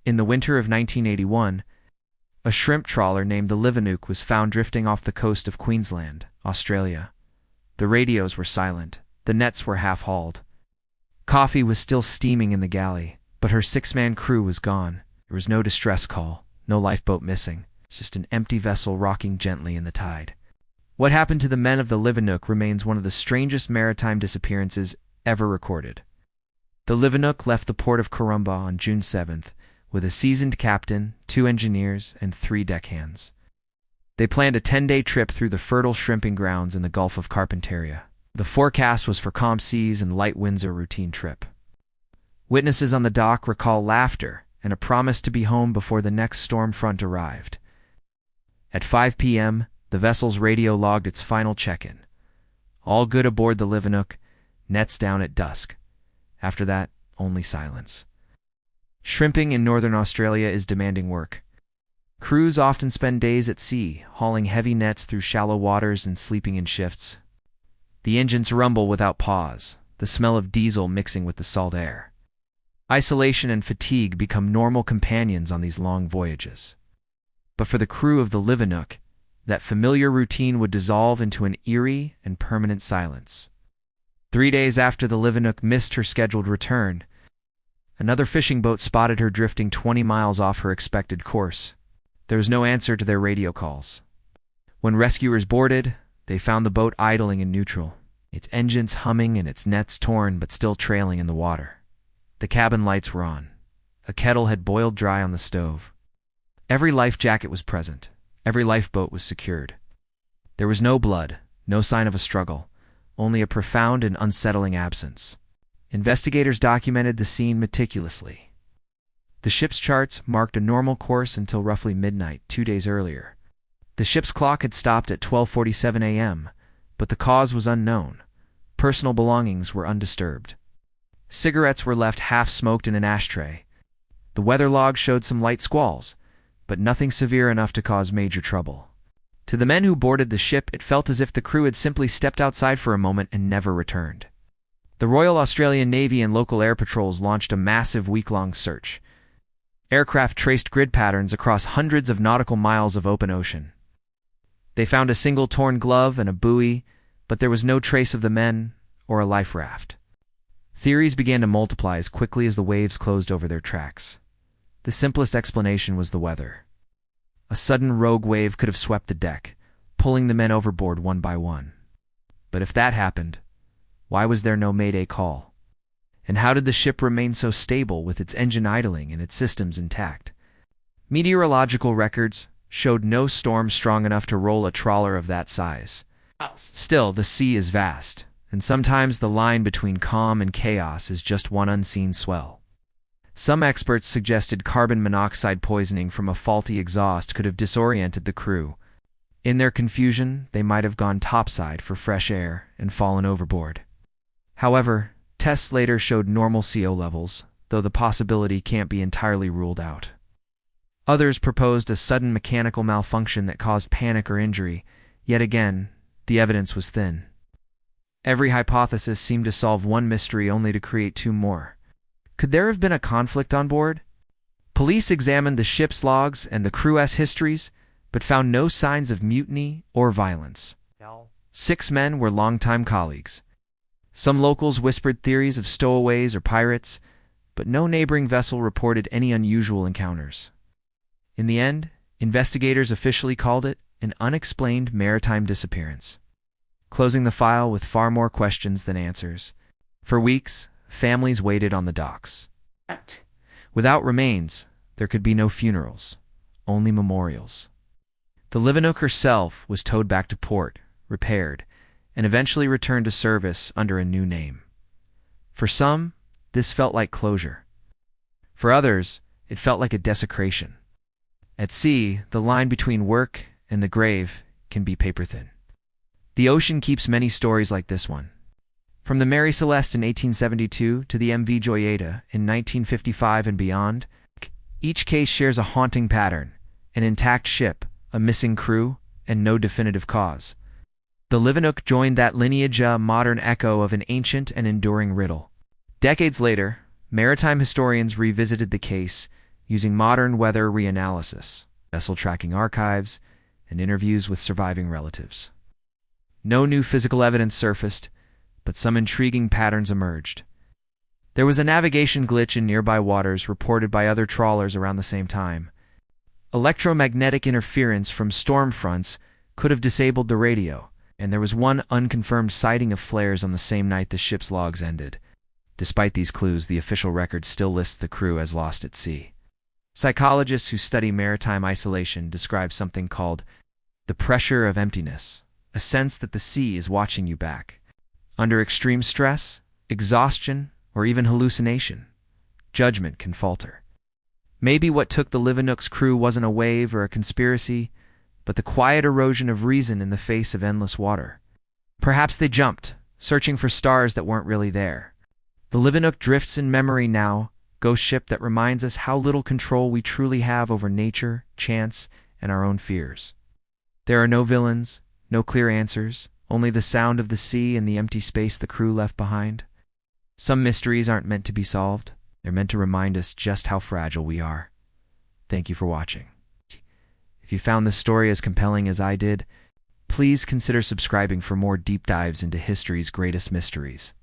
In the winter of 1981, a shrimp trawler named the Livenook was found drifting off the coast of Queensland, Australia. The radios were silent, the nets were half-hauled. Coffee was still steaming in the galley, but her 6-man crew was gone. There was no distress call, no lifeboat missing, just an empty vessel rocking gently in the tide. What happened to the men of the Livenook remains one of the strangest maritime disappearances ever recorded. The Livenook left the port of Corumba on June 7th with a seasoned captain, 2 engineers, and 3 deckhands. They planned a 10-day trip through the fertile shrimping grounds in the Gulf of Carpentaria. The forecast was for calm seas and light winds, a routine trip. Witnesses on the dock recall laughter and a promise to be home before the next storm front arrived. At 5 p.m., the vessel's radio logged its final check-in. All good aboard the Livenook, nets down at dusk. After that, only silence. Shrimping in northern Australia is demanding work. Crews often spend days at sea, hauling heavy nets through shallow waters and sleeping in shifts. The engines rumble without pause, the smell of diesel mixing with the salt air. Isolation and fatigue become normal companions on these long voyages. But for the crew of the Livenook, that familiar routine would dissolve into an eerie and permanent silence. 3 days after the Livenook missed her scheduled return, another fishing boat spotted her drifting 20 miles off her expected course. There was no answer to their radio calls. When rescuers boarded, they found the boat idling in neutral, its engines humming and its nets torn but still trailing in the water. The cabin lights were on. A kettle had boiled dry on the stove. Every life jacket was present. Every lifeboat was secured. There was no blood, no sign of a struggle, only a profound and unsettling absence. Investigators documented the scene meticulously. The ship's charts marked a normal course until roughly midnight 2 days earlier. The ship's clock had stopped at 12:47 a.m., but the cause was unknown. Personal belongings were undisturbed. Cigarettes were left half-smoked in an ashtray. The weather log showed some light squalls, but nothing severe enough to cause major trouble. To the men who boarded the ship, it felt as if the crew had simply stepped outside for a moment and never returned. The Royal Australian Navy and local air patrols launched a massive week-long search. Aircraft traced grid patterns across hundreds of nautical miles of open ocean. They found a single torn glove and a buoy, but there was no trace of the men or a life raft. Theories began to multiply as quickly as the waves closed over their tracks. The simplest explanation was the weather. A sudden rogue wave could have swept the deck, pulling the men overboard one by one. But if that happened, why was there no mayday call? And how did the ship remain so stable with its engine idling and its systems intact? Meteorological records showed no storm strong enough to roll a trawler of that size. Still, the sea is vast, and sometimes the line between calm and chaos is just one unseen swell. Some experts suggested carbon monoxide poisoning from a faulty exhaust could have disoriented the crew. In their confusion, they might have gone topside for fresh air and fallen overboard. However, tests later showed normal CO levels, though the possibility can't be entirely ruled out. Others proposed a sudden mechanical malfunction that caused panic or injury. Yet again, the evidence was thin. Every hypothesis seemed to solve one mystery only to create 2 more. Could there have been a conflict on board? Police examined the ship's logs and the crew's histories, but found no signs of mutiny or violence. 6 men were longtime colleagues. Some locals whispered theories of stowaways or pirates, but no neighboring vessel reported any unusual encounters. In the end, investigators officially called it an unexplained maritime disappearance, closing the file with far more questions than answers. For weeks, families waited on the docks. Without remains, there could be no funerals, only memorials. The Livenook herself was towed back to port, repaired, and eventually returned to service under a new name. For some, this felt like closure. For others, it felt like a desecration. At sea, the line between work and the grave can be paper-thin. The ocean keeps many stories like this one. From the Mary Celeste in 1872 to the MV Joyita in 1955 and beyond, each case shares a haunting pattern: an intact ship, a missing crew, and no definitive cause. The Livenook joined that lineage, a modern echo of an ancient and enduring riddle. Decades later, maritime historians revisited the case, using modern weather reanalysis, vessel tracking archives, and interviews with surviving relatives. No new physical evidence surfaced, but some intriguing patterns emerged. There was a navigation glitch in nearby waters reported by other trawlers around the same time. Electromagnetic interference from storm fronts could have disabled the radio, and there was one unconfirmed sighting of flares on the same night the ship's logs ended. Despite these clues, the official record still lists the crew as lost at sea. Psychologists who study maritime isolation describe something called the pressure of emptiness, a sense that the sea is watching you back. Under extreme stress, exhaustion, or even hallucination, judgment can falter. Maybe what took the Livenook's crew wasn't a wave or a conspiracy, but the quiet erosion of reason in the face of endless water. Perhaps they jumped, searching for stars that weren't really there. The Livenook drifts in memory now, ghost ship that reminds us how little control we truly have over nature, chance, and our own fears. There are no villains, no clear answers, only the sound of the sea and the empty space the crew left behind. Some mysteries aren't meant to be solved. They're meant to remind us just how fragile we are. Thank you for watching. If you found this story as compelling as I did, please consider subscribing for more deep dives into history's greatest mysteries.